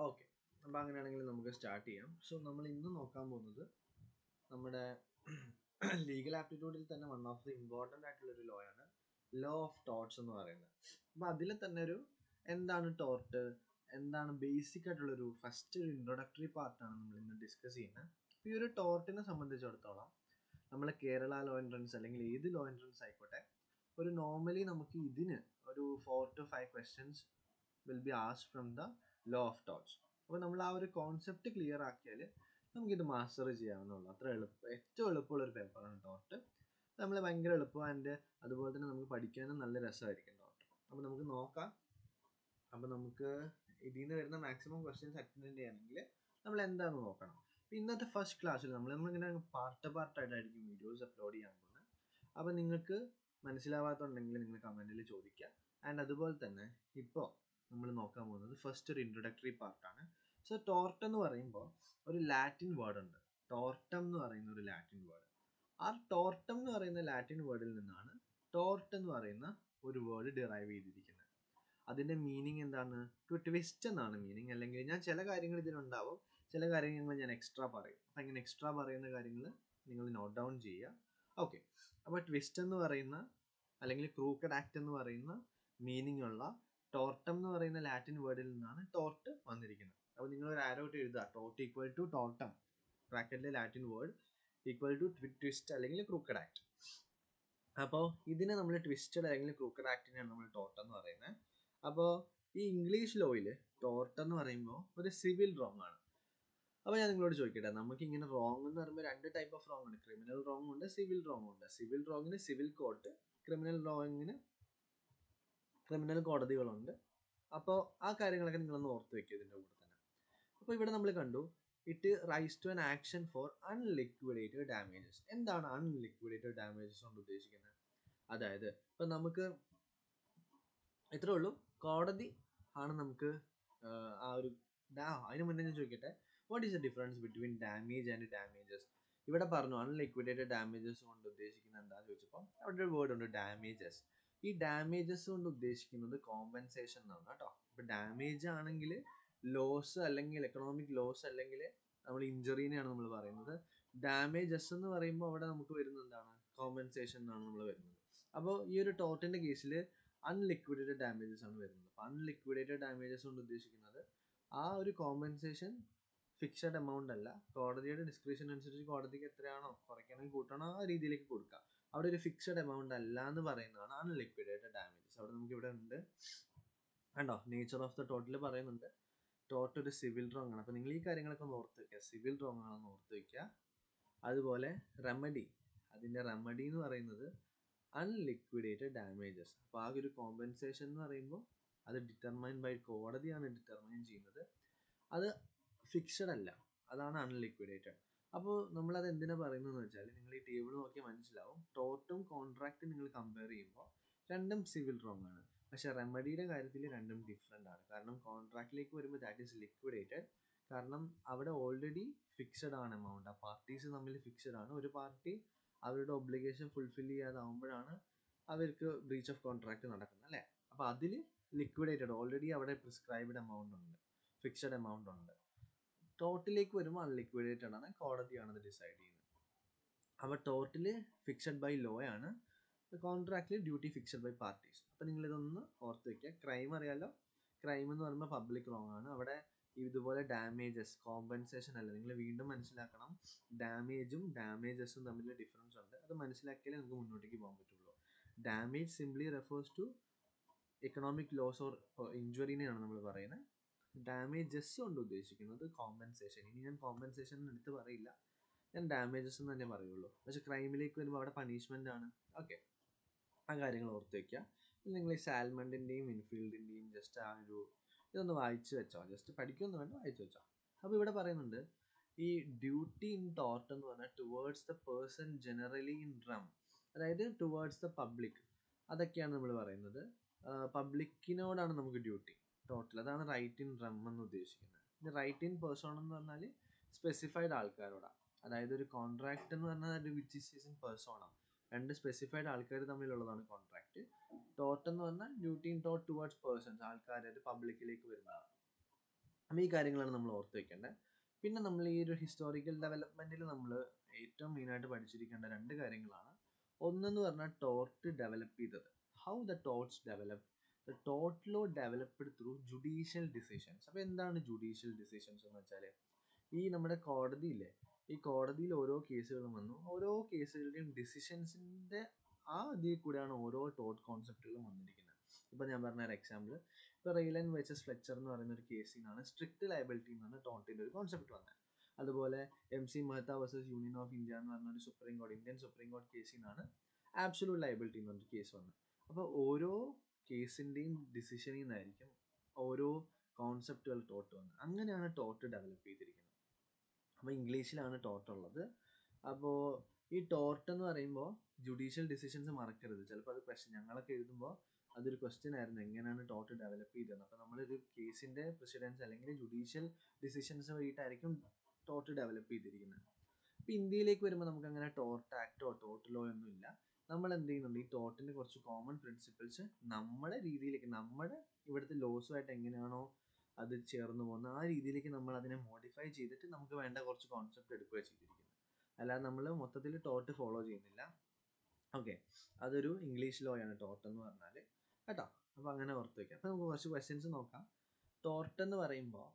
Okay, അപ്പോൾ അങ്ങനെയാണെങ്കിൽ നമുക്ക് സ്റ്റാർട്ട് ചെയ്യാം. സോ നമ്മൾ ഇന്ന് നോക്കാൻ പോകുന്നത് നമ്മുടെ ലീഗൽ ആപ്റ്റിറ്റ്യൂഡിൽ തന്നെ വൺ ഓഫ് ദി ഇമ്പോർട്ടൻ്റ് ആയിട്ടുള്ളൊരു ലോ ആണ് ലോ ഓഫ് ടോർട്ട്സ് എന്ന് പറയുന്നത്. അപ്പോൾ അതിൽ തന്നെ എന്താണ് ടോർട്ട്, എന്താണ് ബേസിക് ആയിട്ടുള്ളൊരു ഫസ്റ്റ് ഒരു ഇൻട്രൊഡക്ടറി പാർട്ടാണ് നമ്മൾ ഇന്ന് ഡിസ്കസ് ചെയ്യുന്നത്. ഈ ഒരു ടോർട്ടിനെ സംബന്ധിച്ചിടത്തോളം നമ്മൾ കേരള ലോ എൻട്രൻസ് അല്ലെങ്കിൽ ഏത് ലോ എൻട്രൻസ് ആയിക്കോട്ടെ, ഒരു നോർമലി നമുക്ക് ഇതിന് ഒരു 4 to 5 questions will be asked from the law of torts. അപ്പോൾ നമ്മൾ ആ ഒരു കോൺസെപ്റ്റ് ക്ലിയർ ആക്കിയാൽ നമുക്കിത് മാസ്റ്റർ ചെയ്യാവുന്നുള്ളൂ. അത്ര ഏറ്റവും എളുപ്പമുള്ളൊരു പേപ്പറാണ് ടോർട്ട്. നമ്മൾ ഭയങ്കര എളുപ്പമാണ്, അതുപോലെ തന്നെ നമുക്ക് പഠിക്കാനും നല്ല രസമായിരിക്കും ടോർട്ട്. അപ്പോൾ നമുക്ക് നോക്കാം. അപ്പോൾ നമുക്ക് ഇതിൽ നിന്ന് വരുന്ന മാക്സിമം ക്വസ്റ്റ്യൻസ് അറ്റൻഡ് ചെയ്യണമെങ്കിൽ നമ്മൾ എന്താണെന്ന് നോക്കണം. അപ്പോൾ ഇന്നത്തെ ഫസ്റ്റ് ക്ലാസ്സിൽ നമ്മളിങ്ങനെ പാർട്ടായിട്ടായിരിക്കും വീഡിയോസ് അപ്ലോഡ് ചെയ്യാൻ പോകുന്നത്. അപ്പോൾ നിങ്ങൾക്ക് മനസ്സിലാവാത്തുണ്ടെങ്കിൽ നിങ്ങൾ കമൻറ്റിൽ ചോദിക്കുക. ആൻഡ് അതുപോലെ തന്നെ ഇപ്പോൾ നമ്മൾ നോക്കാൻ പോകുന്നത് ഫസ്റ്റ് ഒരു ഇൻട്രൊഡക്ടറി പാർട്ടാണ്. സോ ടോർട്ട് എന്ന് പറയുമ്പോൾ ഒരു ലാറ്റിൻ വേർഡ് ഉണ്ട്, ടോർട്ടം എന്ന് പറയുന്ന ഒരു ലാറ്റിൻ വേർഡ്. ആ ടോർട്ടം എന്ന് പറയുന്ന ലാറ്റിൻ വേർഡിൽ നിന്നാണ് ടോർട്ട് എന്ന് പറയുന്ന ഒരു വേർഡ് ഡിറൈവ് ചെയ്തിരിക്കുന്നത്. അതിൻ്റെ മീനിങ് എന്താണ്? ടു ട്വിസ്റ്റ് എന്നാണ് മീനിങ്. അല്ലെങ്കിൽ ഞാൻ ചില കാര്യങ്ങൾ ഇതിലുണ്ടാവും, ചില കാര്യങ്ങൾ ഞാൻ എക്സ്ട്രാ പറയും. അപ്പം ഇങ്ങനെ എക്സ്ട്രാ പറയുന്ന കാര്യങ്ങൾ നിങ്ങൾ നോട്ട് ഡൗൺ ചെയ്യുക. ഓക്കെ, അപ്പോൾ ട്വിസ്റ്റ് എന്ന് പറയുന്ന അല്ലെങ്കിൽ ക്രൂക്കഡ് ആക്ട് എന്ന് പറയുന്ന മീനിങ് ഉള്ള ടോർട്ടം എന്ന് പറയുന്ന ലാറ്റിൻ വേർഡിൽ നിന്നാണ് ടോർട്ട് വന്നിരിക്കുന്നത്. അപ്പോൾ നിങ്ങൾ ഒരു ആരോ ഇട്ട് എഴുതുക, ടോർട്ട് ഈക്വൽ ടു ടോർട്ടം, ബ്രാക്കറ്റിലെ Latin word equal to twist അല്ലെങ്കിൽ ക്രൂക്കഡ് ആക്ട്. അപ്പോൾ ഇതിനെ നമ്മൾ ട്വിസ്റ്റഡ് അല്ലെങ്കിൽ ക്രൂക്കഡ് ആക്ടിനെയാണ് നമ്മൾ ടോർട്ട് എന്ന് പറയുന്നത്. അപ്പോൾ ഈ ഇംഗ്ലീഷ് ലോയിൽ ടോർട്ട് എന്ന് പറയുമ്പോൾ ഒരു സിവിൽ റോങ് ആണ്. അപ്പോൾ ഞാൻ നിങ്ങളോട് ചോദിക്കട്ടെ, നമുക്ക് ഇങ്ങനെ റോങ് എന്ന് പറയുമ്പോൾ രണ്ട് ടൈപ്പ് ഓഫ് റോങ് ഉണ്ട്. ക്രിമിനൽ റോങ് ഉണ്ട്, സിവിൽ റോങ് ഉണ്ട്. സിവിൽ റോങ്ങിന് സിവിൽ കോർട്ട്, ക്രിമിനൽ റോങ്ങിന് ക്രിമിനൽ കോടതികളുണ്ട്. അപ്പോൾ ആ കാര്യങ്ങളൊക്കെ നിങ്ങളൊന്ന് ഓർത്ത് വെക്കുക ഇതിൻ്റെ കൂടെ തന്നെ. അപ്പോൾ ഇവിടെ നമ്മൾ കണ്ടു, it rise to an action for unliquidated damages. എന്താണ് അൺലിക്വിഡേറ്റഡ് ഡാമേജസ് കൊണ്ട് ഉദ്ദേശിക്കുന്നത്? അതായത് ഇപ്പം നമുക്ക് ഇത്രേ ഉള്ളൂ, കോടതി ആണ് നമുക്ക് ആ ഒരു അതിന് മുന്നേ ഞാൻ ചോദിക്കട്ടെ, what is the difference between damage and damages? ഇവിടെ പറഞ്ഞു അൺലിക്വിഡേറ്റഡ് ഡാമേജസ് കൊണ്ട് ഉദ്ദേശിക്കുന്നത് എന്താണെന്ന് ചോദിച്ചപ്പോൾ അവിടെ ഒരു വേർഡ് ഉണ്ട്, ഡാമേജസ്. ഈ ഡാമേജസ് കൊണ്ട് ഉദ്ദേശിക്കുന്നത് കോമ്പൻസേഷൻ എന്നാണ് കേട്ടോ. ഇപ്പം ഡാമേജ് ആണെങ്കിൽ ലോസ് അല്ലെങ്കിൽ എക്കണോമിക് ലോസ് അല്ലെങ്കിൽ നമ്മൾ ഇഞ്ചുറീനെയാണ് നമ്മൾ പറയുന്നത്. ഡാമേജസ് എന്ന് പറയുമ്പോൾ അവിടെ നമുക്ക് വരുന്നത് എന്താണ്? കോമ്പൻസേഷൻ എന്നാണ് നമ്മൾ വരുന്നത്. അപ്പോൾ ഈ ഒരു ടോർട്ടിൻ്റെ കേസിൽ അൺലിക്വിഡേറ്റഡ് ഡാമേജസ് ആണ് വരുന്നത്. അപ്പോൾ അൺലിക്വിഡേറ്റഡ് ഡാമേജസ് കൊണ്ട് ഉദ്ദേശിക്കുന്നത് ആ ഒരു കോമ്പൻസേഷൻ ഫിക്സഡ് എമൗണ്ട് അല്ല, കോടതിയുടെ ഡിസ്ക്രിപ്ഷൻ അനുസരിച്ച് കോടതിക്ക് എത്രയാണോ കുറയ്ക്കണമെങ്കിൽ കൂട്ടണോ ആ രീതിയിലേക്ക് കൊടുക്കുക. അവിടെ ഒരു ഫിക്സഡ് എമൗണ്ട് അല്ല എന്ന് പറയുന്നതാണ് അൺലിക്വിഡേറ്റഡ് ഡാമേജസ്. അവിടെ നമുക്ക് ഇവിടെ ഉണ്ട് കണ്ടോ, നേച്ചർ ഓഫ് ദ ടോർട്ടിൽ പറയുന്നുണ്ട് ടോർട്ട് ഒരു സിവിൽ റോങ് ആണ്. അപ്പോൾ നിങ്ങൾ ഈ കാര്യങ്ങളൊക്കെ ഒന്ന് ഓർത്ത് വയ്ക്കുക, സിവിൽ റോങ് ആണെന്ന് ഓർത്ത് വയ്ക്കുക. അതുപോലെ റെമഡി, അതിൻ്റെ റെമഡി എന്ന് പറയുന്നത് അൺലിക്വിഡേറ്റഡ് ഡാമേജസ്. അപ്പോൾ ആ ഒരു കോമ്പൻസേഷൻ എന്ന് പറയുമ്പോൾ അത് ഡിറ്റർമൈൻ ബൈ കോടതിയാണ് ഡിറ്റർമൈൻ ചെയ്യുന്നത്, അത് ഫിക്സഡ് അല്ല, അതാണ് അൺലിക്വിഡേറ്റഡ്. അപ്പോൾ നമ്മളത് എന്തിനാണ് പറയുന്നതെന്ന് വെച്ചാൽ നിങ്ങൾ ഈ ടേബിൾ നോക്കിയാൽ മനസ്സിലാവും, ടോർട്ടും കോൺട്രാക്റ്റും നിങ്ങൾ കമ്പയർ ചെയ്യുമ്പോൾ രണ്ടും സിവിൽ റോങ് ആണ്. പക്ഷേ റെമഡിയുടെ കാര്യത്തിൽ രണ്ടും ഡിഫറെൻ്റ് ആണ്. കാരണം കോൺട്രാക്റ്റിലേക്ക് വരുമ്പോൾ ദാറ്റ് ഈസ് ലിക്വിഡേറ്റഡ്, കാരണം അവിടെ ഓൾറെഡി ഫിക്സഡ് ആണ് എമൗണ്ട്, ആ പാർട്ടീസ് തമ്മിൽ ഫിക്സഡ് ആണ്. ഒരു പാർട്ടി അവരുടെ ഒബ്ലിഗേഷൻ ഫുൾഫിൽ ചെയ്യാതാവുമ്പോഴാണ് അവർക്ക് ബ്രീച്ച് ഓഫ് കോൺട്രാക്ട് നടക്കുന്നത് അല്ലേ. അപ്പോൾ അതിൽ ലിക്വിഡേറ്റഡ്, ഓൾറെഡി അവിടെ പ്രിസ്ക്രൈബ്ഡ് എമൗണ്ട് ഉണ്ട്, ഫിക്സഡ് എമൗണ്ട് ഉണ്ട്. ടോർട്ടിലേക്ക് വരുമ്പോൾ അൺലിക്വിഡേറ്റഡ് ആണ്, കോടതിയാണ് അത് ഡിസൈഡ് ചെയ്യുന്നത്. അപ്പോൾ ടോർട്ടിൽ ഫിക്സഡ് ബൈ ലോ ആണ്, കോൺട്രാക്റ്റിൽ ഡ്യൂട്ടി ഫിക്സഡ് ബൈ പാർട്ടീസ്. അപ്പോൾ നിങ്ങളിതൊന്ന് ഓർത്ത് വയ്ക്കുക. ക്രൈം അറിയാലോ, ക്രൈം എന്ന് പറയുമ്പോൾ പബ്ലിക് റോങ് ആണ്. അവിടെ ഇതുപോലെ ഡാമേജസ്, കോമ്പൻസേഷൻ അല്ല. നിങ്ങൾ വീണ്ടും മനസ്സിലാക്കണം, ഡാമേജും ഡാമേജസും തമ്മിൽ ഡിഫറൻസ് ഉണ്ട്. അത് മനസ്സിലാക്കിയാലേ നമുക്ക് മുന്നോട്ടേക്ക് പോകാൻ പറ്റുള്ളൂ. Damage simply refers to economic loss or ഇഞ്ചുറിനെയാണ് നമ്മൾ പറയുന്നത്. ഡാമേജസ് കൊണ്ട് ഉദ്ദേശിക്കുന്നത് കോമ്പൻസേഷൻ. ഇനി ഞാൻ കോമ്പൻസേഷൻ എടുത്ത് പറയില്ല, ഞാൻ ഡാമേജസ് എന്ന് തന്നെ പറയുള്ളൂ. പക്ഷേ ക്രൈമിലേക്ക് വരുമ്പോൾ അവിടെ പണിഷ്മെൻ്റ് ആണ്. ഓക്കെ, ആ കാര്യങ്ങൾ ഓർത്ത് വയ്ക്കുക. നിങ്ങൾ ഈ സാൽമണ്ടിൻ്റെയും ഇൻഫീൽഡിൻ്റെയും ജസ്റ്റ് ആ ഒരു ഇതൊന്ന് വായിച്ച് വെച്ചോ, ജസ്റ്റ് പഠിക്കുമെന്ന് വേണ്ട, വായിച്ച് വെച്ചോ. അപ്പോൾ ഇവിടെ പറയുന്നുണ്ട് ഈ ഡ്യൂട്ടി ഇൻ ടോർട്ട് എന്ന് പറഞ്ഞാൽ towards the person generally in rum, അതായത് ടുവേർഡ്സ് ദ പബ്ലിക്, അതൊക്കെയാണ് നമ്മൾ പറയുന്നത്. പബ്ലിക്കിനോടാണ് നമുക്ക് ഡ്യൂട്ടി ടോട്ടൽ, അതാണ് റൈറ്റ് ഇൻ റം എന്ന് ഉദ്ദേശിക്കുന്നത്. ഇനി റൈറ്റ് ഇൻ പേഴ്സൺ എന്ന് പറഞ്ഞാൽ സ്പെസിഫൈഡ് ആൾക്കാരോടാണ്. അതായത് ഒരു കോൺട്രാക്ട് എന്ന് പറഞ്ഞാൽ വിച്ച് ഈസ് ഇൻ പേഴ്സോണ, രണ്ട് സ്പെസിഫൈഡ് ആൾക്കാർ തമ്മിലുള്ളതാണ് കോൺട്രാക്ട്. ടോർട്ട് എന്ന് പറഞ്ഞാൽ duty in tort towards persons, ആൾക്കാർ പബ്ലിക്കിലേക്ക് വരുന്നതാണ്. അപ്പോൾ ഈ കാര്യങ്ങളാണ് നമ്മൾ ഓർത്ത് വെക്കേണ്ടത്. പിന്നെ നമ്മൾ ഈ ഒരു ഹിസ്റ്റോറിക്കൽ ഡെവലപ്മെൻറ്റിൽ നമ്മൾ ഏറ്റവും മെയിനായിട്ട് പഠിച്ചിരിക്കേണ്ട രണ്ട് കാര്യങ്ങളാണ്. ഒന്നെന്ന് പറഞ്ഞാൽ ടോർട്ട് ഡെവലപ്പ് ചെയ്തത്. How the torts develop. The tort law developed through judicial decisions. അപ്പോൾ എന്താണ് ജുഡീഷ്യൽ ഡിസിഷൻസ് എന്ന് വെച്ചാൽ, ഈ നമ്മുടെ കോടതിയില്ലേ, ഈ കോടതിയിൽ ഓരോ കേസുകളും വന്നു, ഓരോ കേസുകളുടെയും ഡിസിഷൻസിൻ്റെ ആ ഇതിൽ കൂടെയാണ് ഓരോ ടോർട്ട് കോൺസെപ്റ്റുകളും വന്നിരിക്കുന്നത്. ഇപ്പോൾ ഞാൻ പറഞ്ഞ ഒരു എക്സാമ്പിൾ, ഇപ്പോൾ റെയ്ലൻ വേഴ്സസ് ഫ്ലെച്ചർ എന്ന് പറയുന്ന ഒരു കേസിൽ നിന്നാണ് സ്ട്രിക്റ്റ് ലയബിലിറ്റി എന്നാണ് ടോർട്ടിൻ്റെ ഒരു കോൺസെപ്റ്റ് വന്നത്. അതുപോലെ MC Mehta versus union of India എന്ന് പറഞ്ഞൊരു സുപ്രീം കോടതി, ഇന്ത്യൻ സുപ്രീം കോടതി കേസിൽ നിന്നാണ് ആബ്സൊല്യൂട്ട് ലയബിലിറ്റി എന്ന് പറഞ്ഞൊരു കേസ് വന്നത്. അപ്പോൾ ഓരോ കേസിൻ്റെയും ഡിസിഷനിൽ നിന്നായിരിക്കും ഓരോ കോൺസെപ്റ്റുകൾ ടോർട്ട് വന്നത്. അങ്ങനെയാണ് ടോർട്ട് ഡെവലപ്പ് ചെയ്തിരിക്കുന്നത്. അപ്പോൾ ഇംഗ്ലീഷിലാണ് ടോർട്ട് ഉള്ളത്. അപ്പോൾ ഈ ടോർട്ട് എന്ന് പറയുമ്പോൾ ജുഡീഷ്യൽ ഡിസിഷൻസ് മറക്കരുത്. ചിലപ്പോൾ അത് ക്വസ്റ്റ്യൻ, ഞങ്ങളൊക്കെ എഴുതുമ്പോൾ അതൊരു ക്വസ്റ്റ്യൻ ആയിരുന്നു, എങ്ങനെയാണ് ടോർട്ട് ഡെവലപ്പ് ചെയ്തത്. അപ്പോൾ നമ്മളൊരു കേസിൻ്റെ പ്രസിഡൻസ് അല്ലെങ്കിൽ ജുഡീഷ്യൽ ഡിസിഷൻസ് വഴിയിട്ടായിരിക്കും ടോർട്ട് ഡെവലപ്പ് ചെയ്തിരിക്കുന്നത്. അപ്പോൾ ഇന്ത്യയിലേക്ക് വരുമ്പോൾ നമുക്ക് അങ്ങനെ ടോർട്ട് ആക്റ്റോ ടോർട്ട് ലോ ഒന്നും ഇല്ല. നമ്മൾ എന്ത് ചെയ്യുന്നുണ്ട്, ഈ ടോർട്ടിൻ്റെ കുറച്ച് കോമൺ പ്രിൻസിപ്പിൾസ് നമ്മുടെ രീതിയിലേക്ക്, നമ്മുടെ ഇവിടുത്തെ ലോസുമായിട്ട് എങ്ങനെയാണോ അത് ചേർന്ന് പോകുന്ന ആ രീതിയിലേക്ക് നമ്മൾ അതിനെ മോഡിഫൈ ചെയ്തിട്ട് നമുക്ക് വേണ്ട കുറച്ച് കോൺസെപ്റ്റ് എടുക്കുകയാണ് ചെയ്തിരിക്കുന്നത്. അല്ലാതെ നമ്മൾ മൊത്തത്തിൽ ടോർട്ട് ഫോളോ ചെയ്യുന്നില്ല. ഓക്കെ, അതൊരു ഇംഗ്ലീഷ് ലോ ആണ് ടോർട്ട് എന്ന് പറഞ്ഞാൽ കേട്ടോ. അപ്പോൾ അങ്ങനെ ഓർത്ത് വയ്ക്കാം. അപ്പോൾ നമുക്ക് കുറച്ച് ക്വസ്റ്റ്യൻസ് നോക്കാം. ടോർട്ട് എന്ന് പറയുമ്പോൾ